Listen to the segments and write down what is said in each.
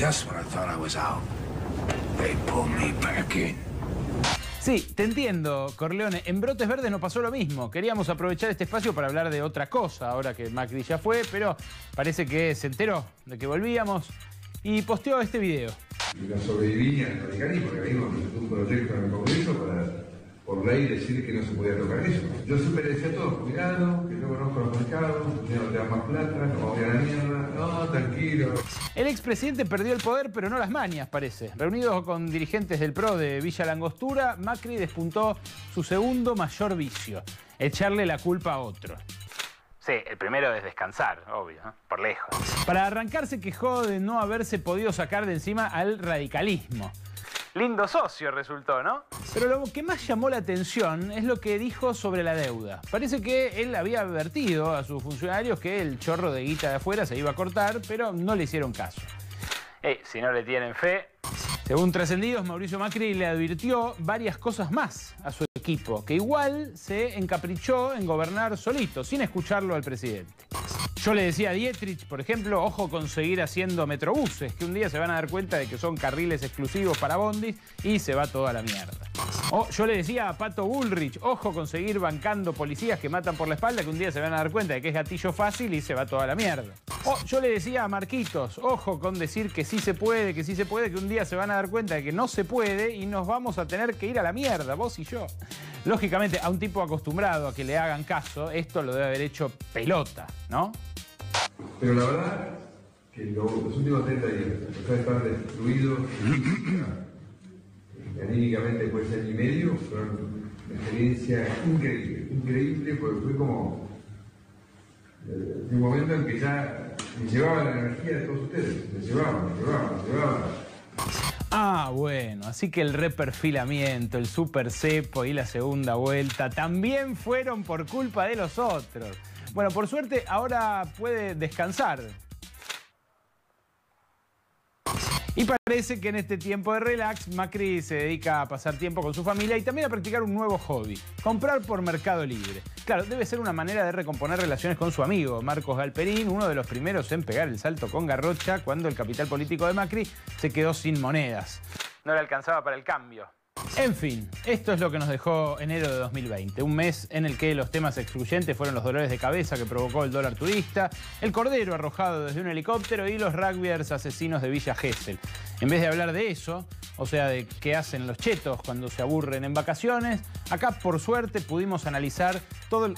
just when I thought I was out, they pulled me back in. Sí, te entiendo, Corleone. En Brotes Verdes nos pasó lo mismo. Queríamos aprovechar este espacio para hablar de otra cosa, ahora que Macri ya fue, pero parece que se enteró de que volvíamos y posteó este video. La sobrevivía al radicalismo, que venimos presentó un proyecto en el Congreso para, por ley, decir que no se podía tocar eso. Yo siempre decía a todos, cuidado, que yo conozco los mercados, ya no te das más plata, nos vamos a ir a la mierda, no, tranquilo. El expresidente perdió el poder, pero no las mañas, parece. Reunido con dirigentes del PRO de Villa Langostura, Macri despuntó su segundo mayor vicio, echarle la culpa a otro. Sí, el primero es descansar, obvio, ¿no? Por lejos. Para arrancar se quejó de no haberse podido sacar de encima al radicalismo. Lindo socio resultó, ¿no? Pero lo que más llamó la atención es lo que dijo sobre la deuda. Parece que él había advertido a sus funcionarios que el chorro de guita de afuera se iba a cortar, pero no le hicieron caso. Si no le tienen fe... Según trascendidos, Mauricio Macri le advirtió varias cosas más a su equipo, que igual se encaprichó en gobernar solito, sin escucharlo al presidente. Yo le decía a Dietrich, por ejemplo, ojo con seguir haciendo metrobuses, que un día se van a dar cuenta de que son carriles exclusivos para bondis y se va toda la mierda. O yo le decía a Pato Bullrich, ojo con seguir bancando policías que matan por la espalda, que un día se van a dar cuenta de que es gatillo fácil y se va toda la mierda. O yo le decía a Marquitos, ojo con decir que sí se puede, que un día se van a dar cuenta de que no se puede y nos vamos a tener que ir a la mierda, vos y yo. Lógicamente, a un tipo acostumbrado a que le hagan caso, esto lo debe haber hecho pelota, ¿no? Pero la verdad que los últimos 30 días, a pesar de estar destruidos, anímicamente después de año y medio, fueron una experiencia increíble, porque fue como un momento en que ya me llevaba la energía de todos ustedes, me llevaba. Ah, bueno, así que el reperfilamiento, el super cepo y la segunda vuelta también fueron por culpa de los otros. Bueno, por suerte ahora puede descansar. Y parece que en este tiempo de relax, Macri se dedica a pasar tiempo con su familia y también a practicar un nuevo hobby, comprar por Mercado Libre. Claro, debe ser una manera de recomponer relaciones con su amigo, Marcos Galperín, uno de los primeros en pegar el salto con Garrocha cuando el capital político de Macri se quedó sin monedas. No le alcanzaba para el cambio. En fin, esto es lo que nos dejó enero de 2020, un mes en el que los temas excluyentes fueron los dolores de cabeza que provocó el dólar turista, el cordero arrojado desde un helicóptero y los rugbyers asesinos de Villa Gesell. En vez de hablar de eso, o sea, de qué hacen los chetos cuando se aburren en vacaciones, acá por suerte pudimos analizar todo el...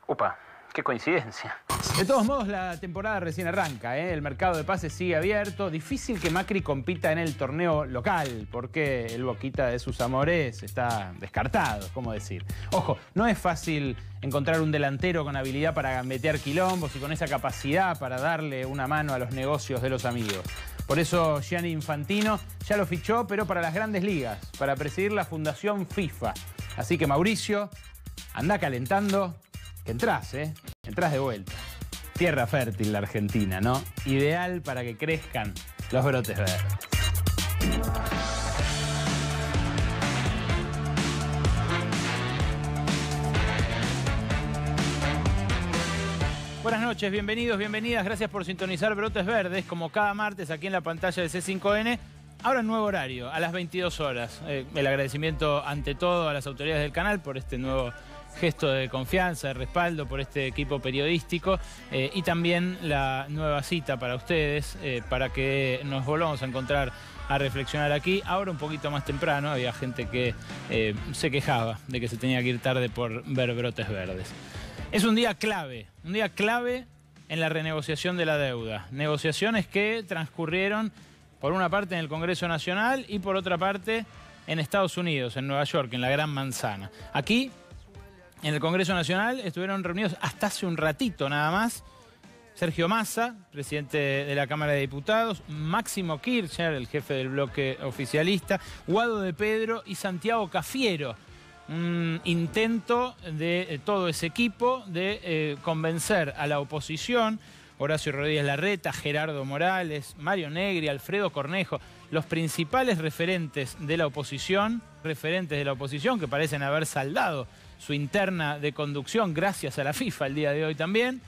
¡Upa! ¡Qué coincidencia! De todos modos, la temporada recién arranca, ¿eh? El mercado de pases sigue abierto. Difícil que Macri compita en el torneo local, porque el Boquita de sus amores está descartado, ¿cómo decir? Ojo, no es fácil encontrar un delantero con habilidad para gambetear quilombos y con esa capacidad para darle una mano a los negocios de los amigos. Por eso Gianni Infantino ya lo fichó, pero para las grandes ligas, para presidir la Fundación FIFA. Así que Mauricio, anda calentando, que entrás, ¿eh? Entrás de vuelta. Tierra fértil la Argentina, ¿no? Ideal para que crezcan los brotes verdes. Buenas noches, bienvenidos, bienvenidas. Gracias por sintonizar Brotes Verdes, como cada martes aquí en la pantalla de C5N. Ahora en nuevo horario, a las 22 horas. El agradecimiento ante todo a las autoridades del canal por este nuevo gesto de confianza, de respaldo por este equipo periodístico y también la nueva cita para ustedes, para que nos volvamos a encontrar a reflexionar aquí. Ahora un poquito más temprano, había gente que se quejaba de que se tenía que ir tarde por ver Brotes Verdes. Es un día clave en la renegociación de la deuda. Negociaciones que transcurrieron por una parte en el Congreso Nacional y por otra parte en Estados Unidos, en Nueva York, en la Gran Manzana. Aquí, en el Congreso Nacional, estuvieron reunidos hasta hace un ratito nada más Sergio Massa, presidente de la Cámara de Diputados, Máximo Kirchner, el jefe del bloque oficialista, Guado de Pedro y Santiago Cafiero. Un intento de todo ese equipo de convencer a la oposición, Horacio Rodríguez Larreta, Gerardo Morales, Mario Negri, Alfredo Cornejo, los principales referentes de la oposición que parecen haber saldado su interna de conducción gracias a la FIFA el día de hoy también,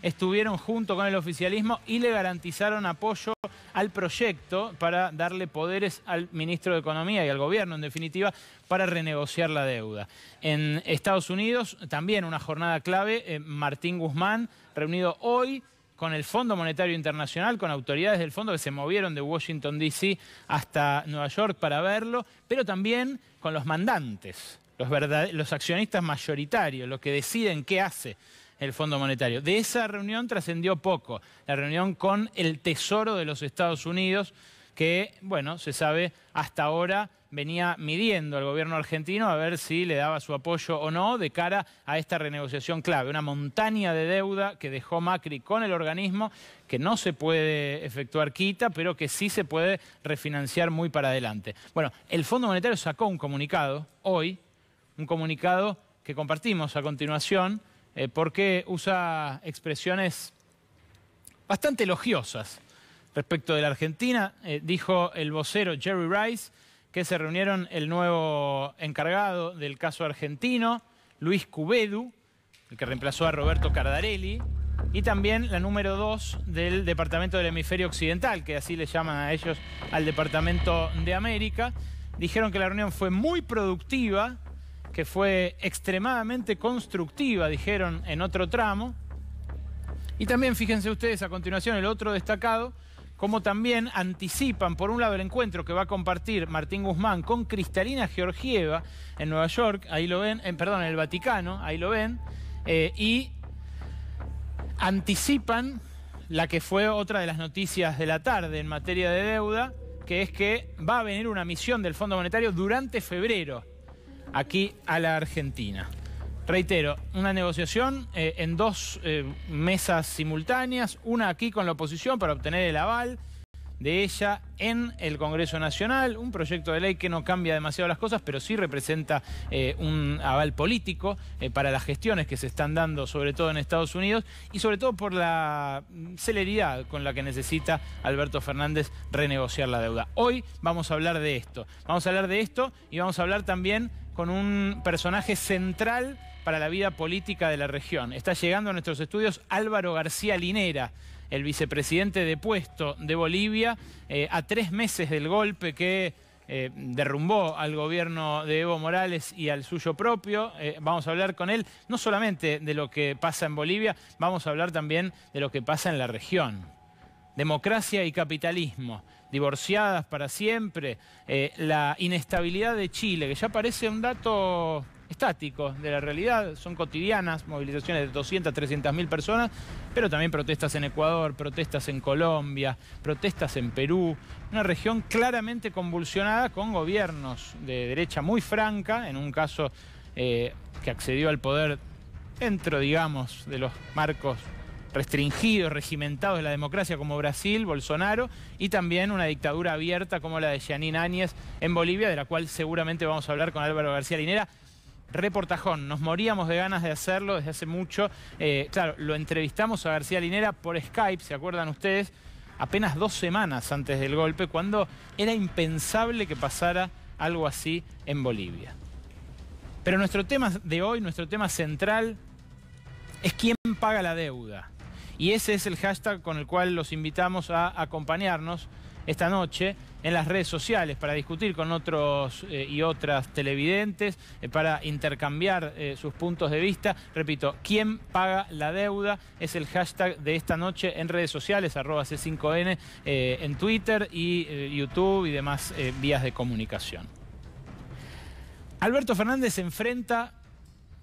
estuvieron junto con el oficialismo y le garantizaron apoyo al proyecto para darle poderes al ministro de Economía y al gobierno, en definitiva, para renegociar la deuda. En Estados Unidos, también una jornada clave, Martín Guzmán, reunido hoy con el Fondo Monetario Internacional, con autoridades del fondo que se movieron de Washington, D.C. hasta Nueva York para verlo, pero también con los mandantes, los accionistas mayoritarios, los que deciden qué hace el Fondo Monetario. De esa reunión trascendió poco, la reunión con el Tesoro de los Estados Unidos, que, bueno, se sabe, hasta ahora venía midiendo al gobierno argentino a ver si le daba su apoyo o no de cara a esta renegociación clave. Una montaña de deuda que dejó Macri con el organismo, que no se puede efectuar quita, pero que sí se puede refinanciar muy para adelante. Bueno, el Fondo Monetario sacó un comunicado hoy, un comunicado que compartimos a continuación, porque usa expresiones bastante elogiosas respecto de la Argentina. Dijo el vocero Jerry Rice que se reunieron el nuevo encargado del caso argentino, Luis Cubedu, el que reemplazó a Roberto Cardarelli, y también la número 2 del Departamento del Hemisferio Occidental, que así le llaman a ellos al Departamento de América. Dijeron que la reunión fue muy productiva, que fue extremadamente constructiva, dijeron en otro tramo. Y también, fíjense ustedes, a continuación, el otro destacado, como también anticipan, por un lado, el encuentro que va a compartir Martín Guzmán con Cristalina Georgieva en Nueva York, ahí lo ven, en el Vaticano, ahí lo ven, y anticipan la que fue otra de las noticias de la tarde en materia de deuda, que es que va a venir una misión del Fondo Monetario durante febrero, aquí a la Argentina. Reitero, una negociación en dos mesas simultáneas, una aquí con la oposición para obtener el aval de ella en el Congreso Nacional, un proyecto de ley que no cambia demasiado las cosas, pero sí representa un aval político para las gestiones que se están dando, sobre todo en Estados Unidos, y sobre todo por la celeridad con la que necesita Alberto Fernández renegociar la deuda. Hoy vamos a hablar de esto. Vamos a hablar de esto y vamos a hablar también con un personaje central para la vida política de la región. Está llegando a nuestros estudios Álvaro García Linera, el vicepresidente depuesto de Bolivia, a 3 meses del golpe que derrumbó al gobierno de Evo Morales y al suyo propio. Vamos a hablar con él no solamente de lo que pasa en Bolivia, vamos a hablar también de lo que pasa en la región. Democracia y capitalismo, divorciadas para siempre, la inestabilidad de Chile, que ya parece un dato estático de la realidad, son cotidianas, movilizaciones de 200, 300.000 personas, pero también protestas en Ecuador, protestas en Colombia, protestas en Perú, una región claramente convulsionada con gobiernos de derecha muy franca, en un caso que accedió al poder dentro, digamos, de los marcos restringidos, regimentados de la democracia como Brasil, Bolsonaro, y también una dictadura abierta como la de Jeanine Áñez en Bolivia, de la cual seguramente vamos a hablar con Álvaro García Linera. Reportajón, nos moríamos de ganas de hacerlo desde hace mucho. Claro, lo entrevistamos a García Linera por Skype, ¿se acuerdan ustedes? Apenas 2 semanas antes del golpe, cuando era impensable que pasara algo así en Bolivia. Pero nuestro tema de hoy, nuestro tema central, es quién paga la deuda. Y ese es el hashtag con el cual los invitamos a acompañarnos esta noche en las redes sociales para discutir con otros y otras televidentes, para intercambiar sus puntos de vista. Repito, ¿quién paga la deuda? Es el hashtag de esta noche en redes sociales, @C5N, en Twitter y YouTube y demás vías de comunicación. Alberto Fernández se enfrenta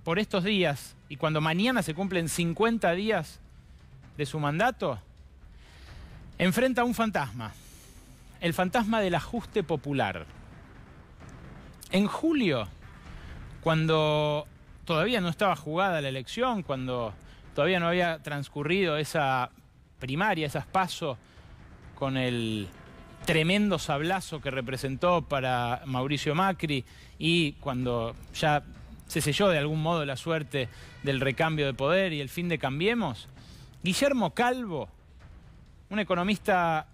por estos días, y cuando mañana se cumplen 50 días de su mandato, enfrenta a un fantasma. El fantasma del ajuste popular. En julio, cuando todavía no estaba jugada la elección, cuando todavía no había transcurrido esa primaria, esas PASO, con el tremendo sablazo que representó para Mauricio Macri, y cuando ya se selló de algún modo la suerte del recambio de poder y el fin de Cambiemos, Guillermo Calvo, un economista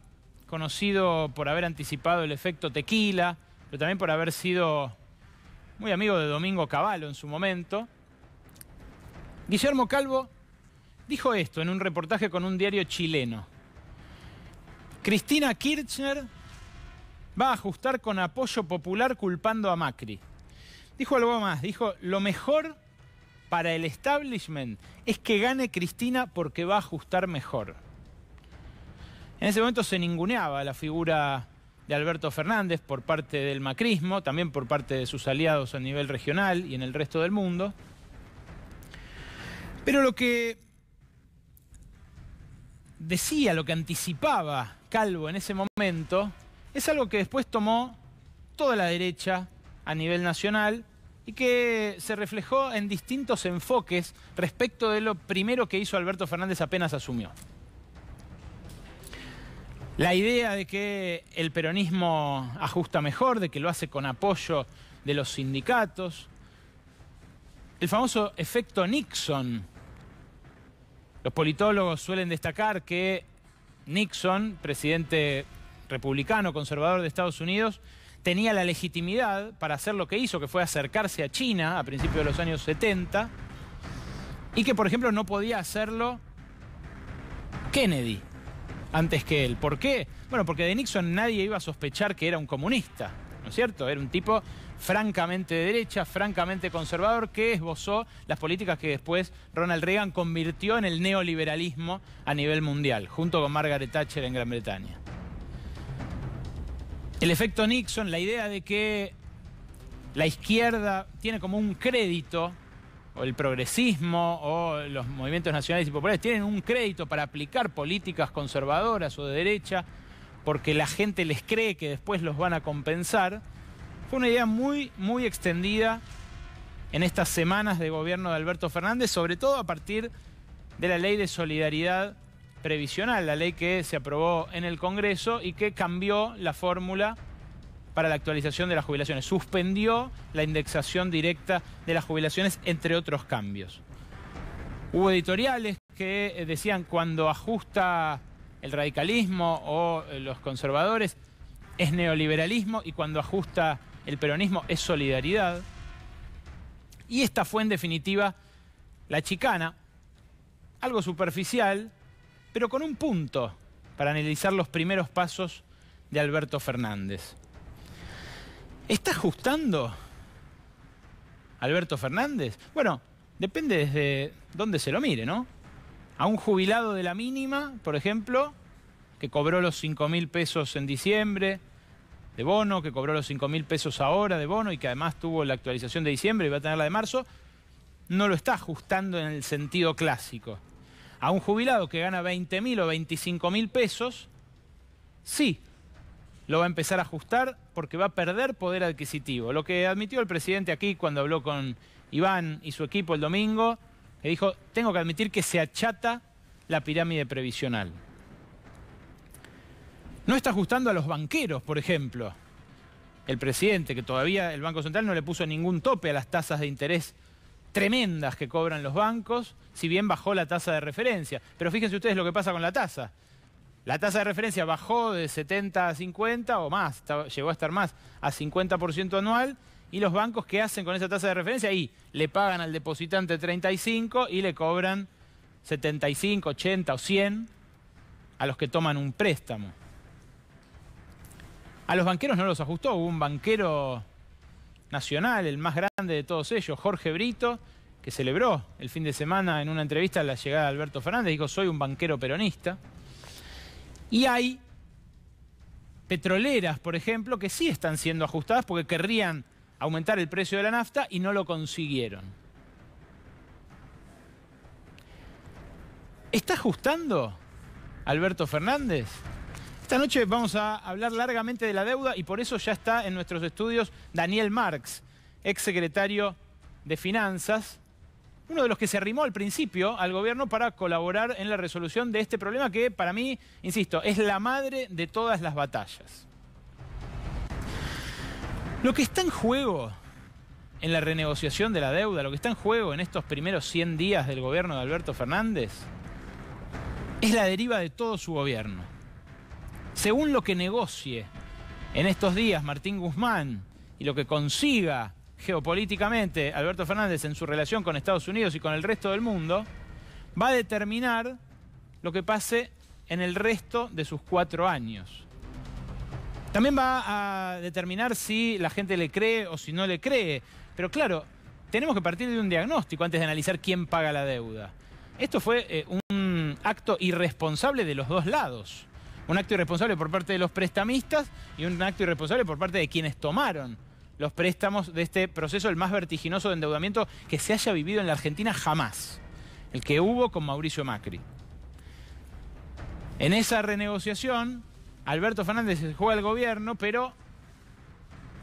conocido por haber anticipado el efecto tequila, pero también por haber sido muy amigo de Domingo Cavallo en su momento. Guillermo Calvo dijo esto en un reportaje con un diario chileno. Cristina Kirchner va a ajustar con apoyo popular culpando a Macri. Dijo algo más, dijo, lo mejor para el establishment es que gane Cristina porque va a ajustar mejor. En ese momento se ninguneaba la figura de Alberto Fernández por parte del macrismo, también por parte de sus aliados a nivel regional y en el resto del mundo. Pero lo que decía, lo que anticipaba Calvo en ese momento, es algo que después tomó toda la derecha a nivel nacional y que se reflejó en distintos enfoques respecto de lo primero que hizo Alberto Fernández apenas asumió. La idea de que el peronismo ajusta mejor, de que lo hace con apoyo de los sindicatos. El famoso efecto Nixon. Los politólogos suelen destacar que Nixon, presidente republicano, conservador de Estados Unidos, tenía la legitimidad para hacer lo que hizo, que fue acercarse a China a principios de los años 70, y que, por ejemplo, no podía hacerlo Kennedy antes que él. ¿Por qué? Bueno, porque de Nixon nadie iba a sospechar que era un comunista, ¿no es cierto? Era un tipo francamente de derecha, francamente conservador, que esbozó las políticas que después Ronald Reagan convirtió en el neoliberalismo a nivel mundial, junto con Margaret Thatcher en Gran Bretaña. El efecto Nixon, la idea de que la izquierda tiene como un crédito, o el progresismo, o los movimientos nacionales y populares, tienen un crédito para aplicar políticas conservadoras o de derecha, porque la gente les cree que después los van a compensar, fue una idea muy, muy extendida en estas semanas de gobierno de Alberto Fernández, sobre todo a partir de la ley de solidaridad previsional, la ley que se aprobó en el Congreso y que cambió la fórmula para la actualización de las jubilaciones. Suspendió la indexación directa de las jubilaciones, entre otros cambios. Hubo editoriales que decían cuando ajusta el radicalismo o los conservadores es neoliberalismo y cuando ajusta el peronismo es solidaridad. Y esta fue en definitiva la chicana, algo superficial, pero con un punto para analizar los primeros pasos de Alberto Fernández. ¿Está ajustando Alberto Fernández? Bueno, depende desde dónde se lo mire, ¿no? A un jubilado de la mínima, por ejemplo, que cobró los 5.000 pesos en diciembre de bono, que cobró los 5.000 pesos ahora de bono y que además tuvo la actualización de diciembre y va a tener la de marzo, no lo está ajustando en el sentido clásico. A un jubilado que gana 20.000 o 25.000 pesos, sí, lo va a empezar a ajustar porque va a perder poder adquisitivo. Lo que admitió el presidente aquí cuando habló con Iván y su equipo el domingo, que dijo, tengo que admitir que se achata la pirámide previsional. No está ajustando a los banqueros, por ejemplo. El presidente, que todavía el Banco Central no le puso ningún tope a las tasas de interés tremendas que cobran los bancos, si bien bajó la tasa de referencia. Pero fíjense ustedes lo que pasa con la tasa. La tasa de referencia bajó de 70 a 50 o más, llegó a estar más, a 50% anual. Y los bancos, ¿qué hacen con esa tasa de referencia? Ahí le pagan al depositante 35 y le cobran 75, 80 o 100 a los que toman un préstamo. A los banqueros no los ajustó. Hubo un banquero nacional, el más grande de todos ellos, Jorge Brito, que celebró el fin de semana en una entrevista la llegada de Alberto Fernández. Dijo, soy un banquero peronista. Y hay petroleras, por ejemplo, que sí están siendo ajustadas porque querrían aumentar el precio de la nafta y no lo consiguieron. ¿Está ajustando Alberto Fernández? Esta noche vamos a hablar largamente de la deuda y por eso ya está en nuestros estudios Daniel Marx, exsecretario de Finanzas, uno de los que se arrimó al principio al gobierno para colaborar en la resolución de este problema que para mí, insisto, es la madre de todas las batallas. Lo que está en juego en la renegociación de la deuda, lo que está en juego en estos primeros 100 días del gobierno de Alberto Fernández, es la deriva de todo su gobierno. Según lo que negocie en estos días Martín Guzmán y lo que consiga geopolíticamente Alberto Fernández en su relación con Estados Unidos y con el resto del mundo, va a determinar lo que pase en el resto de sus 4 años. También va a determinar si la gente le cree o si no le cree. Pero claro, tenemos que partir de un diagnóstico antes de analizar quién paga la deuda. Esto fue un acto irresponsable de los dos lados. Un acto irresponsable por parte de los prestamistas y un acto irresponsable por parte de quienes tomaron los préstamos de este proceso, el más vertiginoso de endeudamiento que se haya vivido en la Argentina jamás. El que hubo con Mauricio Macri. En esa renegociación, Alberto Fernández se juega el gobierno, pero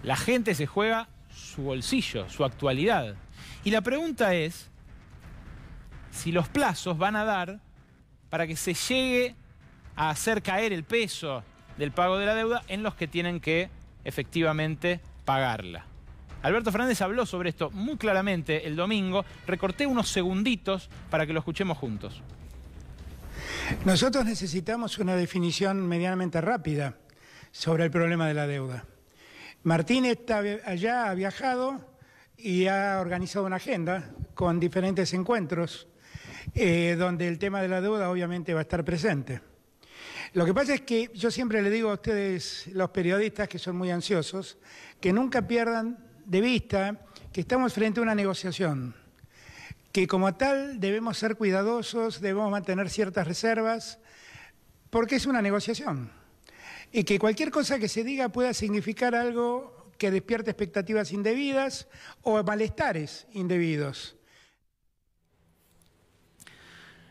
la gente se juega su bolsillo, su actualidad. Y la pregunta es si los plazos van a dar para que se llegue a hacer caer el peso del pago de la deuda en los que tienen que efectivamente pagarla. Alberto Fernández habló sobre esto muy claramente el domingo. Recorté unos segunditos para que lo escuchemos juntos. Nosotros necesitamos una definición medianamente rápida sobre el problema de la deuda. Martín está allá, ha viajado y ha organizado una agenda con diferentes encuentros donde el tema de la deuda obviamente va a estar presente. Lo que pasa es que yo siempre le digo a ustedes, los periodistas que son muy ansiosos, que nunca pierdan de vista que estamos frente a una negociación, que como tal debemos ser cuidadosos, debemos mantener ciertas reservas, porque es una negociación. Y que cualquier cosa que se diga pueda significar algo que despierte expectativas indebidas o malestares indebidos.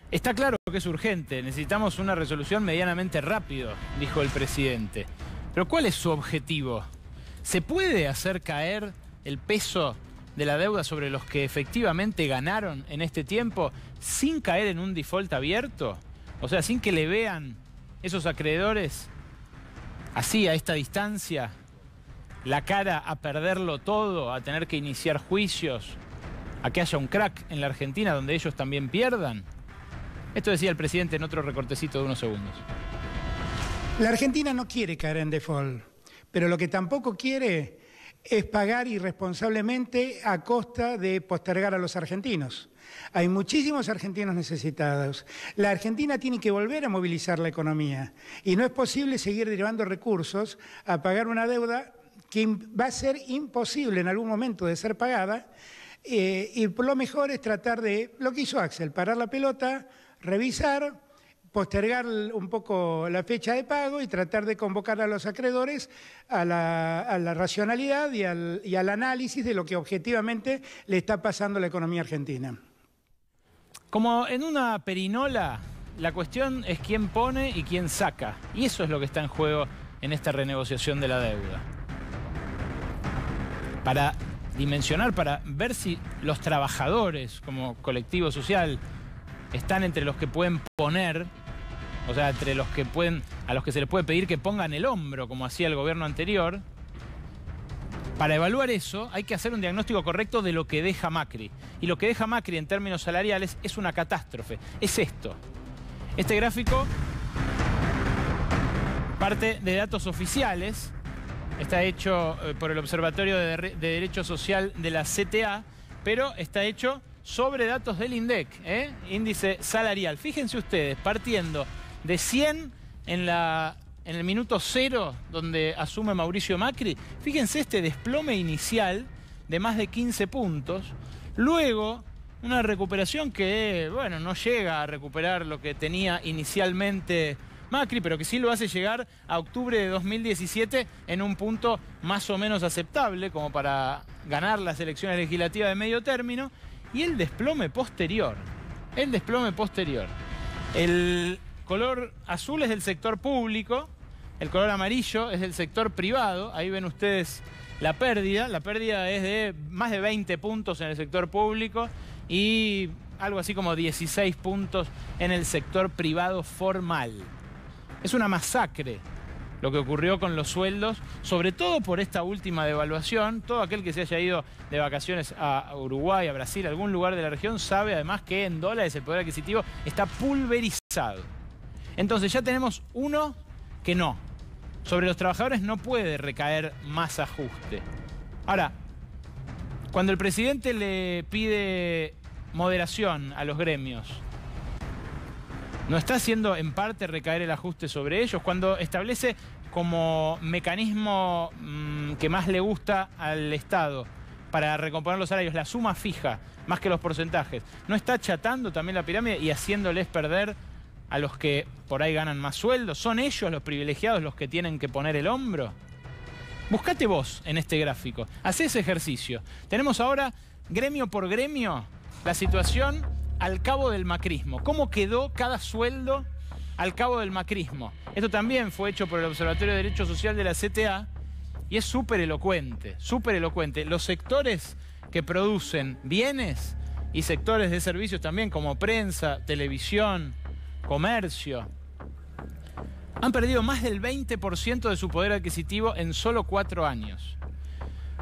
Está claro que es urgente, necesitamos una resolución medianamente rápido, dijo el presidente. Pero ¿cuál es su objetivo? ¿Se puede hacer caer el peso de la deuda sobre los que efectivamente ganaron en este tiempo sin caer en un default abierto? O sea, sin que le vean esos acreedores así, a esta distancia, la cara a perderlo todo, a tener que iniciar juicios, a que haya un crack en la Argentina donde ellos también pierdan. Esto decía el presidente en otro recortecito de unos segundos. La Argentina no quiere caer en default, pero lo que tampoco quiere es pagar irresponsablemente a costa de postergar a los argentinos. Hay muchísimos argentinos necesitados. La Argentina tiene que volver a movilizar la economía y no es posible seguir derivando recursos a pagar una deuda que va a ser imposible en algún momento de ser pagada y lo mejor es tratar de, lo que hizo Axel, parar la pelota, revisar, postergar un poco la fecha de pago y tratar de convocar a los acreedores a la racionalidad y al análisis de lo que objetivamente le está pasando a la economía argentina. Como en una perinola, la cuestión es quién pone y quién saca. Y eso es lo que está en juego en esta renegociación de la deuda. Para dimensionar, para ver si los trabajadores como colectivo social están entre los que pueden poner, o sea, entre los que pueden, a los que se les puede pedir que pongan el hombro, como hacía el gobierno anterior. Para evaluar eso hay que hacer un diagnóstico correcto de lo que deja Macri. Y lo que deja Macri en términos salariales es una catástrofe. Es esto. Este gráfico parte de datos oficiales. Está hecho por el Observatorio de Derecho Social de la CTA, pero está hecho sobre datos del INDEC, índice salarial. Fíjense ustedes, partiendo de 100 en el minuto 0, donde asume Mauricio Macri, fíjense este desplome inicial de más de 15 puntos. Luego, una recuperación que, bueno, no llega a recuperar lo que tenía inicialmente Macri, pero que sí lo hace llegar a octubre de 2017 en un punto más o menos aceptable, como para ganar las elecciones legislativas de medio término. Y el desplome posterior. El color azul es del sector público, el color amarillo es del sector privado. Ahí ven ustedes la pérdida. La pérdida es de más de 20 puntos en el sector público y algo así como 16 puntos en el sector privado formal. Es una masacre lo que ocurrió con los sueldos, sobre todo por esta última devaluación. Todo aquel que se haya ido de vacaciones a Uruguay, a Brasil, a algún lugar de la región, sabe además que en dólares el poder adquisitivo está pulverizado. Entonces ya tenemos uno que no. Sobre los trabajadores no puede recaer más ajuste. Ahora, cuando el presidente le pide moderación a los gremios ¿No está haciendo en parte recaer el ajuste sobre ellos cuando establece como mecanismo que más le gusta al Estado para recomponer los salarios la suma fija más que los porcentajes? ¿No está achatando también la pirámide y haciéndoles perder a los que por ahí ganan más sueldos? ¿Son ellos los privilegiados los que tienen que poner el hombro? Buscate vos en este gráfico, hacé ese ejercicio. Tenemos ahora, gremio por gremio, la situación al cabo del macrismo. ¿Cómo quedó cada sueldo al cabo del macrismo? Esto también fue hecho por el Observatorio de Derecho Social de la CTA y es súper elocuente, súper elocuente. Los sectores que producen bienes y sectores de servicios también, como prensa, televisión, comercio, han perdido más del 20% de su poder adquisitivo en solo 4 años.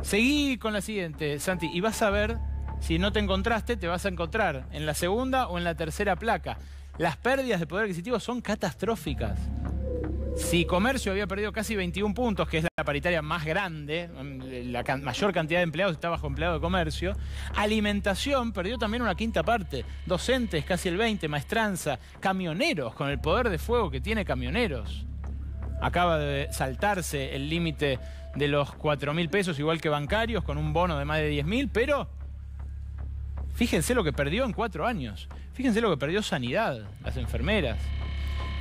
Seguí con la siguiente, Santi, y vas a ver, si no te encontraste, te vas a encontrar en la segunda o en la tercera placa. Las pérdidas de poder adquisitivo son catastróficas. Si comercio había perdido casi 21 puntos, que es la paritaria más grande, la mayor cantidad de empleados está bajo empleado de comercio, alimentación perdió también una quinta parte, docentes casi el 20%, maestranza, camioneros, con el poder de fuego que tiene camioneros. Acaba de saltarse el límite de los 4.000 pesos, igual que bancarios, con un bono de más de 10.000, pero fíjense lo que perdió en 4 años. Fíjense lo que perdió sanidad, las enfermeras.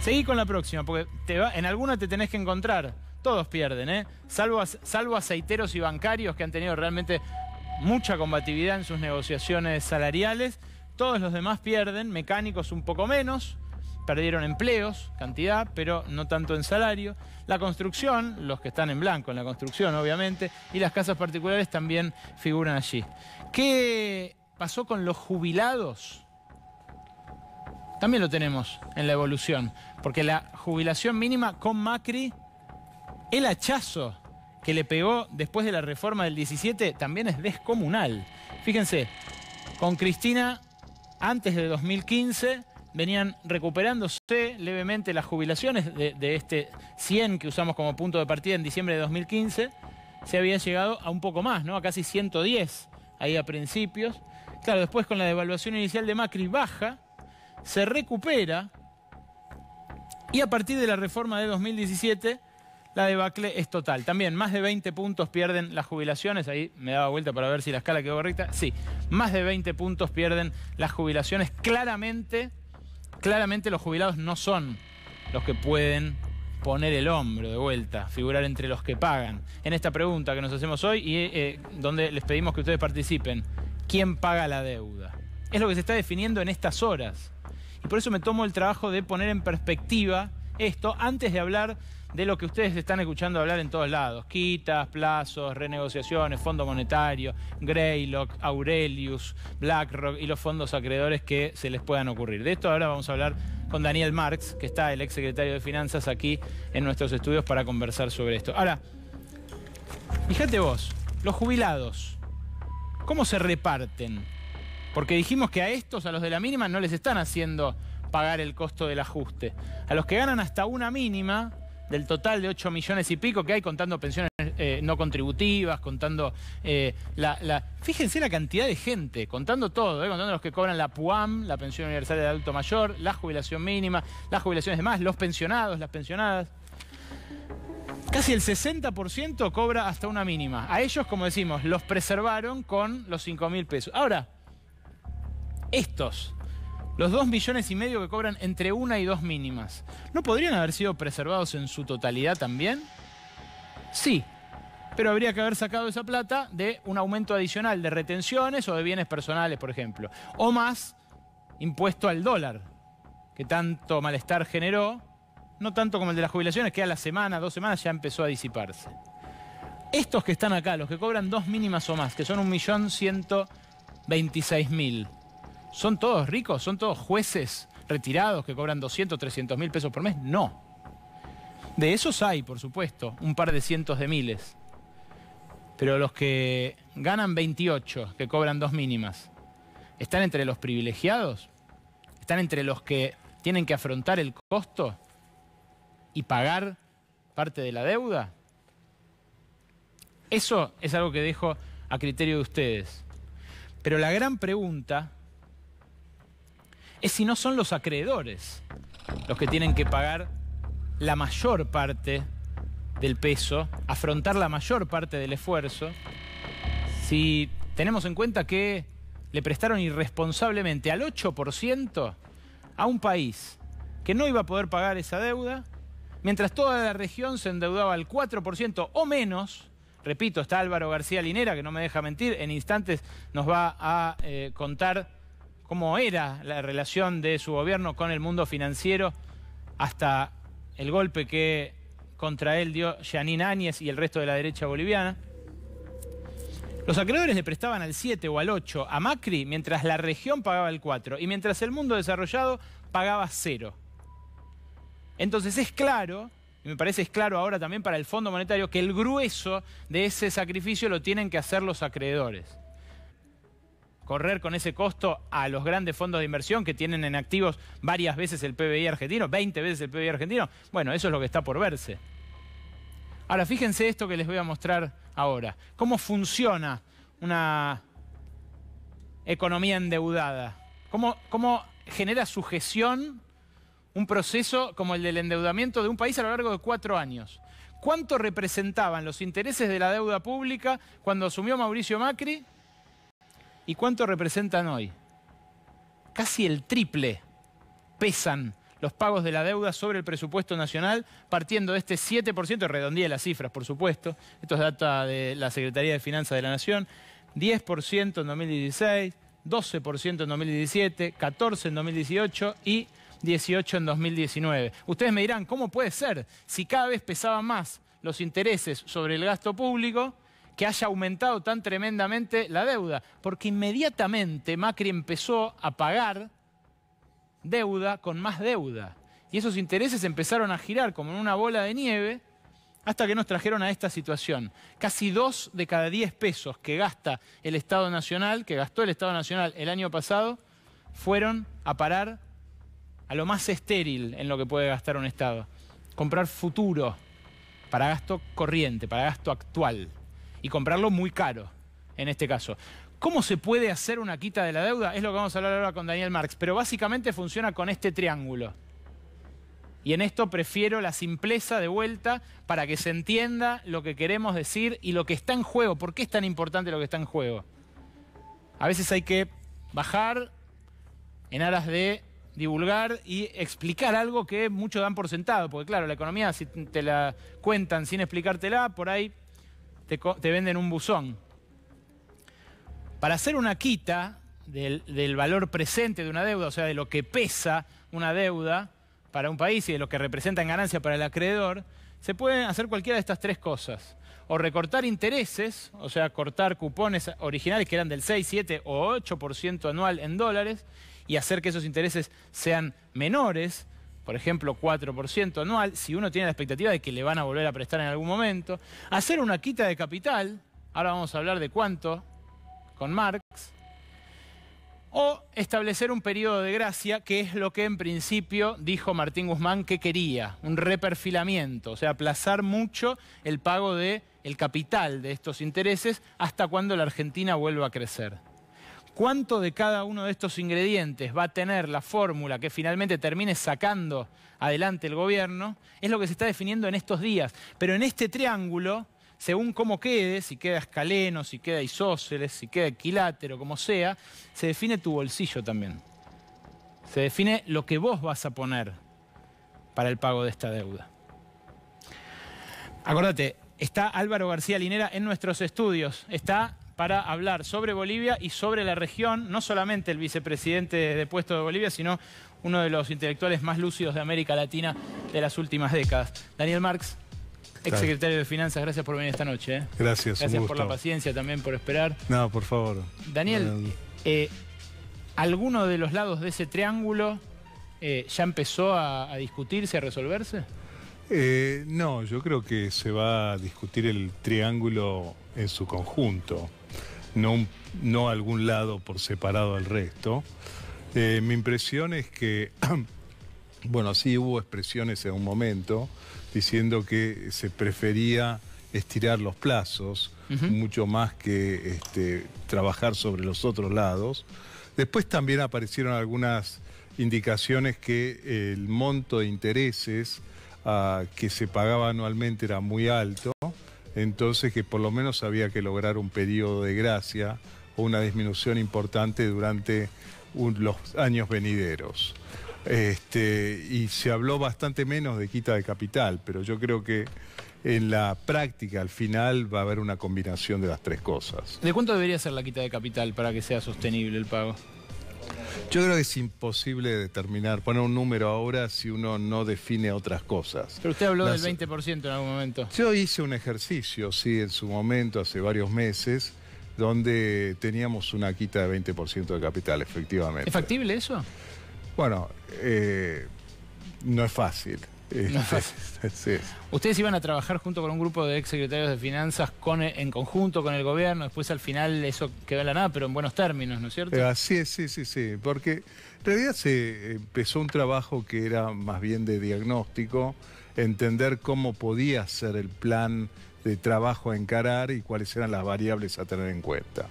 Seguí con la próxima, porque en alguna te tenés que encontrar. Todos pierden, ¿eh? Salvo aceiteros y bancarios que han tenido realmente mucha combatividad en sus negociaciones salariales. Todos los demás pierden, mecánicos un poco menos, perdieron empleos, cantidad, pero no tanto en salario. La construcción, los que están en blanco en la construcción, obviamente, y las casas particulares también figuran allí. ¿Qué pasó con los jubilados? También lo tenemos en la evolución, porque la jubilación mínima con Macri, el hachazo que le pegó después de la reforma del 17 también es descomunal. Fíjense, con Cristina, antes de 2015, venían recuperándose levemente las jubilaciones de este 100 que usamos como punto de partida en diciembre de 2015. Se había llegado a un poco más, ¿no? A casi 110 ahí a principios. Claro, después con la devaluación inicial de Macri baja, se recupera y a partir de la reforma de 2017 la debacle es total. También más de 20 puntos pierden las jubilaciones. Ahí me daba vuelta para ver si la escala quedó correcta. Sí, más de 20 puntos pierden las jubilaciones. Claramente los jubilados no son los que pueden poner el hombro de vuelta, figurar entre los que pagan. En esta pregunta que nos hacemos hoy y donde les pedimos que ustedes participen, ¿quién paga la deuda? Es lo que se está definiendo en estas horas. Y por eso me tomo el trabajo de poner en perspectiva esto antes de hablar de lo que ustedes están escuchando hablar en todos lados. Quitas, plazos, renegociaciones, Fondo Monetario, Greylock, Aurelius, BlackRock y los fondos acreedores que se les puedan ocurrir. De esto ahora vamos a hablar con Daniel Marx, que está el exsecretario de Finanzas aquí en nuestros estudios para conversar sobre esto. Ahora, fíjate vos, los jubilados, ¿cómo se reparten? Porque dijimos que a estos, a los de la mínima, no les están haciendo pagar el costo del ajuste. A los que ganan hasta una mínima, del total de 8 millones y pico que hay, contando pensiones no contributivas, contando fíjense la cantidad de gente, contando todo, contando los que cobran la PUAM, la pensión universal de adulto mayor, la jubilación mínima, las jubilaciones de más, los pensionados, las pensionadas. Casi el 60% cobra hasta una mínima. A ellos, como decimos, los preservaron con los 5.000 pesos. Ahora, estos, los 2,5 millones que cobran entre una y 2 mínimas, ¿no podrían haber sido preservados en su totalidad también? Sí, pero habría que haber sacado esa plata de un aumento adicional de retenciones o de bienes personales, por ejemplo. O más, impuesto al dólar, que tanto malestar generó, no tanto como el de las jubilaciones, que a la semana, 2 semanas ya empezó a disiparse. Estos que están acá, los que cobran 2 mínimas o más, que son 1.126.000, ¿son todos ricos? ¿Son todos jueces retirados que cobran 200, 300.000 pesos por mes? No. De esos hay, por supuesto, un par de cientos de miles. Pero los que ganan 28, que cobran 2 mínimas, ¿están entre los privilegiados? ¿Están entre los que tienen que afrontar el costo y pagar parte de la deuda? Eso es algo que dejo a criterio de ustedes. Pero la gran pregunta es si no son los acreedores los que tienen que pagar la mayor parte del peso, afrontar la mayor parte del esfuerzo, si tenemos en cuenta que le prestaron irresponsablemente al 8% a un país que no iba a poder pagar esa deuda, mientras toda la región se endeudaba al 4% o menos. Repito, está Álvaro García Linera, que no me deja mentir, en instantes nos va a contar cómo era la relación de su gobierno con el mundo financiero hasta el golpe que contra él dio Jeanine Áñez y el resto de la derecha boliviana. Los acreedores le prestaban al 7 o al 8 a Macri, mientras la región pagaba el 4 y mientras el mundo desarrollado pagaba 0. Entonces es claro, y me parece es claro ahora también para el Fondo Monetario, que el grueso de ese sacrificio lo tienen que hacer los acreedores. Correr con ese costo a los grandes fondos de inversión que tienen en activos varias veces el PBI argentino, 20 veces el PBI argentino, bueno, eso es lo que está por verse. Ahora, fíjense esto que les voy a mostrar ahora. ¿Cómo funciona una economía endeudada? ¿Cómo genera sujeción un proceso como el del endeudamiento de un país a lo largo de 4 años? ¿Cuánto representaban los intereses de la deuda pública cuando asumió Mauricio Macri? ¿Y cuánto representan hoy? Casi el triple pesan los pagos de la deuda sobre el presupuesto nacional, partiendo de este 7%, redondeé las cifras, por supuesto, esto es data de la Secretaría de Finanzas de la Nación, 10% en 2016, 12% en 2017, 14% en 2018 y 18% en 2019. Ustedes me dirán, ¿cómo puede ser si cada vez pesaban más los intereses sobre el gasto público que haya aumentado tan tremendamente la deuda? Porque inmediatamente Macri empezó a pagar deuda con más deuda. Y esos intereses empezaron a girar como en una bola de nieve hasta que nos trajeron a esta situación. Casi 2 de cada 10 pesos que gasta el Estado Nacional, que gastó el Estado Nacional el año pasado, fueron a parar a lo más estéril en lo que puede gastar un Estado. Comprar futuro para gasto corriente, para gasto actual. Y comprarlo muy caro, en este caso. ¿Cómo se puede hacer una quita de la deuda? Es lo que vamos a hablar ahora con Daniel Marx, pero básicamente funciona con este triángulo. Y en esto prefiero la simpleza de vuelta para que se entienda lo que queremos decir y lo que está en juego. ¿Por qué es tan importante lo que está en juego? A veces hay que bajar en aras de divulgar y explicar algo que muchos dan por sentado. Porque claro, la economía, si te la cuentan sin explicártela, por ahí te venden un buzón. Para hacer una quita del valor presente de una deuda, o sea, de lo que pesa una deuda para un país y de lo que representa en ganancia para el acreedor, se pueden hacer cualquiera de estas 3 cosas. O recortar intereses, o sea, cortar cupones originales que eran del 6, 7 o 8% anual en dólares y hacer que esos intereses sean menores, por ejemplo, 4% anual, si uno tiene la expectativa de que le van a volver a prestar en algún momento. Hacer una quita de capital, ahora vamos a hablar de cuánto, con Marx, o establecer un periodo de gracia, que es lo que en principio dijo Martín Guzmán que quería, un reperfilamiento, o sea, aplazar mucho el pago del capital de estos intereses hasta cuando la Argentina vuelva a crecer. ¿Cuánto de cada uno de estos ingredientes va a tener la fórmula que finalmente termine sacando adelante el gobierno? Es lo que se está definiendo en estos días, pero en este triángulo, según cómo quede, si queda Scaleno, si queda Isósceles, si queda Equilátero, como sea, se define tu bolsillo también. Se define lo que vos vas a poner para el pago de esta deuda. Acordate, está Álvaro García Linera en nuestros estudios. Está para hablar sobre Bolivia y sobre la región, no solamente el vicepresidente depuesto de Bolivia, sino uno de los intelectuales más lúcidos de América Latina de las últimas décadas. Daniel Marx, exsecretario de Finanzas, gracias por venir esta noche. Gracias, gracias por la paciencia también, por esperar. No, por favor. Daniel, ¿alguno de los lados de ese triángulo ya empezó a discutirse, a resolverse? No, yo creo que se va a discutir el triángulo en su conjunto, no algún lado por separado del resto. Mi impresión es que, bueno, sí hubo expresiones en un momento diciendo que se prefería estirar los plazos, mucho más que trabajar sobre los otros lados. Después también aparecieron algunas indicaciones que el monto de intereses que se pagaba anualmente era muy alto, entonces que por lo menos había que lograr un periodo de gracia o una disminución importante durante los años venideros. Y se habló bastante menos de quita de capital, pero yo creo que en la práctica al final va a haber una combinación de las tres cosas. ¿De cuánto debería ser la quita de capital para que sea sostenible el pago? Yo creo que es imposible determinar, poner un número ahora si uno no define otras cosas. Pero usted habló del 20% en algún momento. Yo hice un ejercicio, sí, en su momento, hace varios meses, donde teníamos una quita de 20% de capital, efectivamente. ¿Es factible eso? Bueno, no es fácil. No es fácil. Sí. Ustedes iban a trabajar junto con un grupo de exsecretarios de Finanzas en conjunto con el gobierno, después al final eso quedó en la nada, pero en buenos términos, ¿no es cierto? Así es, sí, porque en realidad se empezó un trabajo que era más bien de diagnóstico, entender cómo podía ser el plan de trabajo a encarar y cuáles eran las variables a tener en cuenta.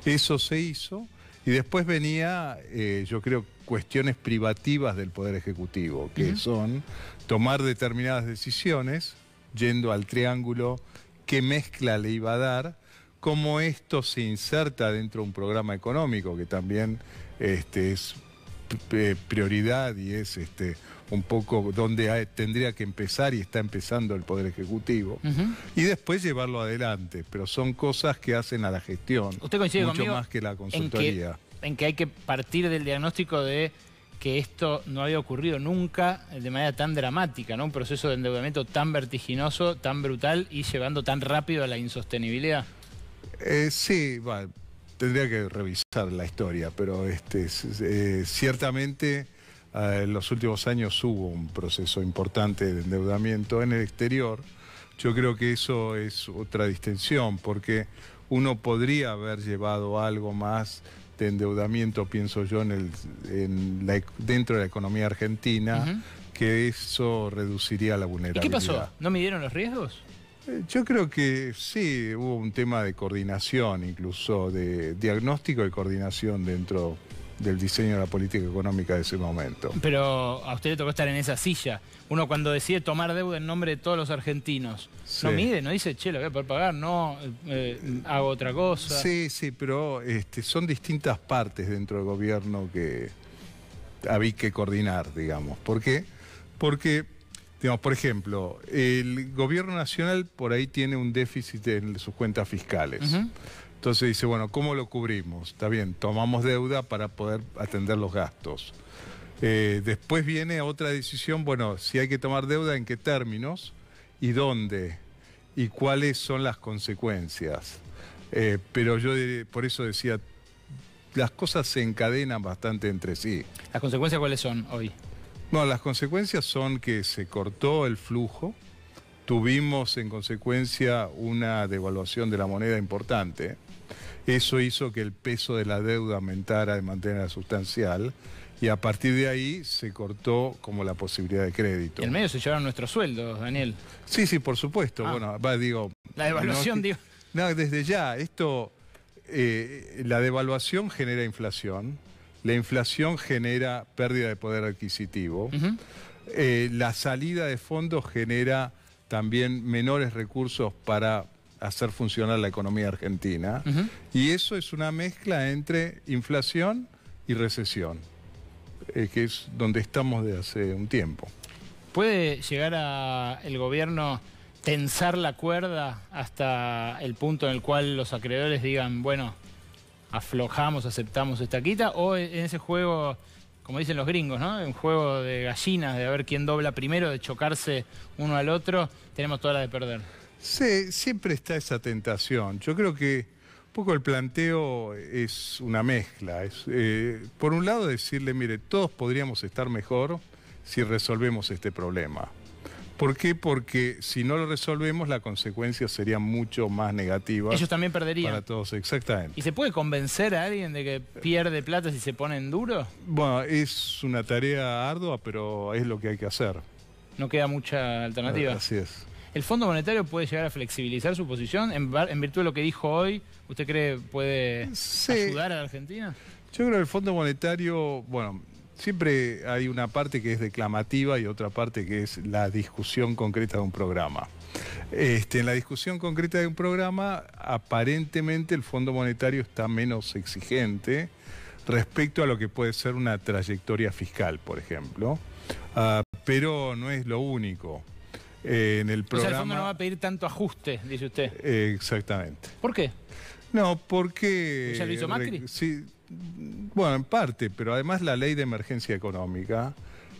Eso se hizo y después venía, yo creo, cuestiones privativas del Poder Ejecutivo, que son tomar determinadas decisiones, yendo al triángulo, qué mezcla le iba a dar, cómo esto se inserta dentro de un programa económico, que también es prioridad y es un poco donde tendría que empezar y está empezando el Poder Ejecutivo, y después llevarlo adelante, pero son cosas que hacen a la gestión, ¿Usted coincide mucho conmigo más que la consultoría. En que hay que partir del diagnóstico de que esto no había ocurrido nunca de manera tan dramática, ¿no? Un proceso de endeudamiento tan vertiginoso, tan brutal y llevando tan rápido a la insostenibilidad. Sí, bueno, tendría que revisar la historia, pero ciertamente en los últimos años hubo un proceso importante de endeudamiento en el exterior. Yo creo que eso es otra distinción, porque uno podría haber llevado algo más de endeudamiento, pienso yo, dentro de la economía argentina, que eso reduciría la vulnerabilidad. ¿Y qué pasó? ¿No midieron los riesgos? Yo creo que sí, hubo un tema de coordinación, incluso de diagnóstico y coordinación dentro del diseño de la política económica de ese momento. Pero a usted le tocó estar en esa silla. Uno cuando decide tomar deuda en nombre de todos los argentinos, sí, no mide, no dice, che, lo voy a poder pagar, no, hago otra cosa. Sí, pero son distintas partes dentro del gobierno que había que coordinar, digamos. ¿Por qué? Porque, digamos, por ejemplo, el gobierno nacional por ahí tiene un déficit en sus cuentas fiscales. Entonces dice, bueno, ¿cómo lo cubrimos? Está bien, tomamos deuda para poder atender los gastos. Después viene otra decisión, bueno, si hay que tomar deuda, ¿en qué términos? ¿Y dónde? ¿Y cuáles son las consecuencias? Pero yo por eso decía, las cosas se encadenan bastante entre sí. ¿Las consecuencias cuáles son hoy? Bueno, las consecuencias son que se cortó el flujo, tuvimos en consecuencia una devaluación de la moneda importante. Eso hizo que el peso de la deuda aumentara de manera sustancial y a partir de ahí se cortó como la posibilidad de crédito. En el medio se llevaron nuestros sueldos, Daniel. Sí, por supuesto. Bueno, digo... La devaluación, digo. No, desde ya, la devaluación genera inflación, la inflación genera pérdida de poder adquisitivo, la salida de fondos genera también menores recursos para hacer funcionar la economía argentina, y eso es una mezcla entre inflación y recesión, que es donde estamos desde hace un tiempo. ¿Puede llegar el gobierno tensar la cuerda hasta el punto en el cual los acreedores digan, bueno, aflojamos, aceptamos esta quita, o en ese juego, como dicen los gringos, ¿no? Un juego de gallinas, de ver quién dobla primero, de chocarse uno al otro, tenemos toda la de perder? Sí, siempre está esa tentación. Yo creo que un poco el planteo es una mezcla. Por un lado decirle, mire, todos podríamos estar mejor si resolvemos este problema. ¿Por qué? Porque si no lo resolvemos, las consecuencias serían mucho más negativas. Ellos también perderían. Para todos, exactamente. ¿Y se puede convencer a alguien de que pierde plata si se pone en duro? Bueno, es una tarea ardua, pero es lo que hay que hacer. No queda mucha alternativa. Así es. ¿El Fondo Monetario puede llegar a flexibilizar su posición en virtud de lo que dijo hoy? ¿Usted cree puede ayudar a la Argentina? Yo creo que el Fondo Monetario, bueno, siempre hay una parte que es declamativa y otra parte que es la discusión concreta de un programa. En la discusión concreta de un programa, aparentemente el Fondo Monetario está menos exigente respecto a lo que puede ser una trayectoria fiscal, por ejemplo. Pero no es lo único. En el programa... O sea, el fondo no va a pedir tanto ajuste, dice usted. Exactamente. ¿Por qué? No, porque... ¿Ya lo hizo Macri? Sí, bueno, en parte, pero además la ley de emergencia económica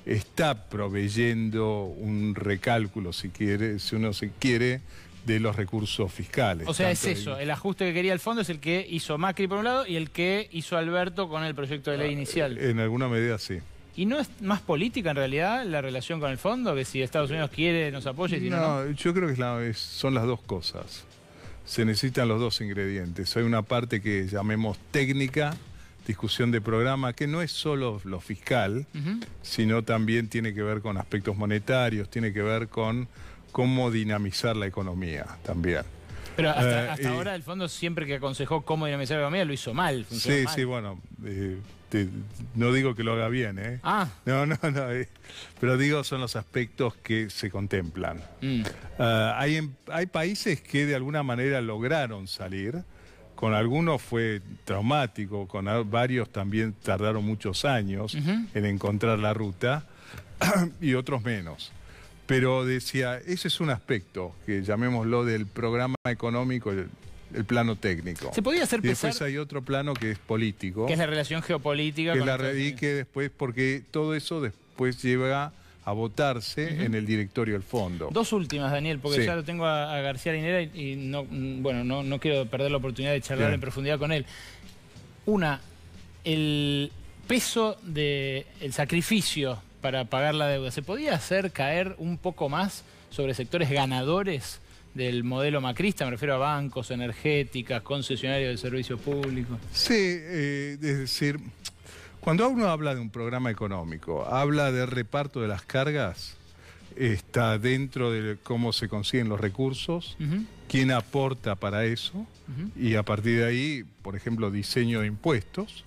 está proveyendo un recálculo, si uno se quiere, de los recursos fiscales. O sea, es eso, el ajuste que quería el fondo es el que hizo Macri por un lado y el que hizo Alberto con el proyecto de ley inicial. En alguna medida sí. ¿Y no es más política en realidad la relación con el fondo? Que si Estados Unidos quiere nos apoya y si no. Yo creo que son las dos cosas. Se necesitan los dos ingredientes. Hay una parte que llamemos técnica, discusión de programa, que no es solo lo fiscal, sino también tiene que ver con aspectos monetarios, tiene que ver con cómo dinamizar la economía también. Pero hasta ahora el fondo siempre que aconsejó cómo dinamizar la economía lo hizo mal. Sí, mal. sí, bueno, no digo que lo haga bien, ¿eh? Ah. No, pero digo son los aspectos que se contemplan. Hay países que de alguna manera lograron salir, con algunos fue traumático, con varios también tardaron muchos años en encontrar la ruta y otros menos. Pero decía, ese es un aspecto, que llamémoslo del programa económico, el plano técnico. ¿Se podía hacer y después pesar? hay otro plano que es político. Que es la relación geopolítica. Que con la que después, porque todo eso después lleva a votarse en el directorio del fondo. Dos últimas, Daniel, porque Sí. ya lo tengo a García Linera y no quiero perder la oportunidad de charlar en profundidad con él. Una, el peso del sacrificio para pagar la deuda, ¿se podía hacer caer un poco más sobre sectores ganadores del modelo macrista? Me refiero a bancos, energéticas, concesionarios de servicio público. Sí, es decir, cuando uno habla de un programa económico, habla del reparto de las cargas, está dentro de cómo se consiguen los recursos, quién aporta para eso, y a partir de ahí, por ejemplo, diseño de impuestos.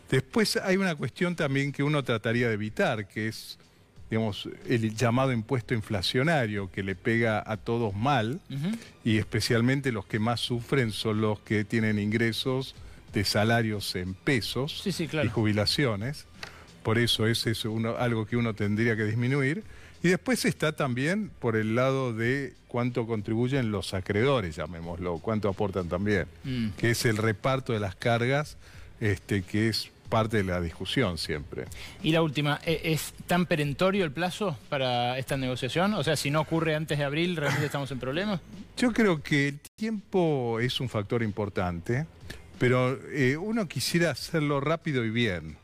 Después hay una cuestión también que uno trataría de evitar, que es, digamos, el llamado impuesto inflacionario, que le pega a todos mal, y especialmente los que más sufren son los que tienen ingresos de salarios en pesos claro. y jubilaciones. Por eso ese es algo que uno tendría que disminuir. Y después está también por el lado de cuánto contribuyen los acreedores, llamémoslo, cuánto aportan también, que es el reparto de las cargas, que es parte de la discusión siempre. Y la última, ¿es tan perentorio el plazo para esta negociación? O sea, si no ocurre antes de abril, ¿realmente estamos en problemas? Yo creo que el tiempo es un factor importante, pero uno quisiera hacerlo rápido y bien.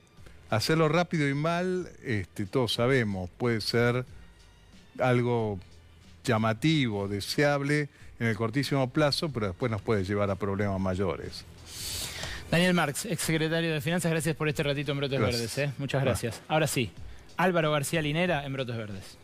Hacerlo rápido y mal, todos sabemos, puede ser algo llamativo, deseable en el cortísimo plazo, pero después nos puede llevar a problemas mayores. Daniel Marx, exsecretario de Finanzas, gracias por este ratito en Brotes Verdes. Muchas gracias. Ahora sí, Álvaro García Linera en Brotes Verdes.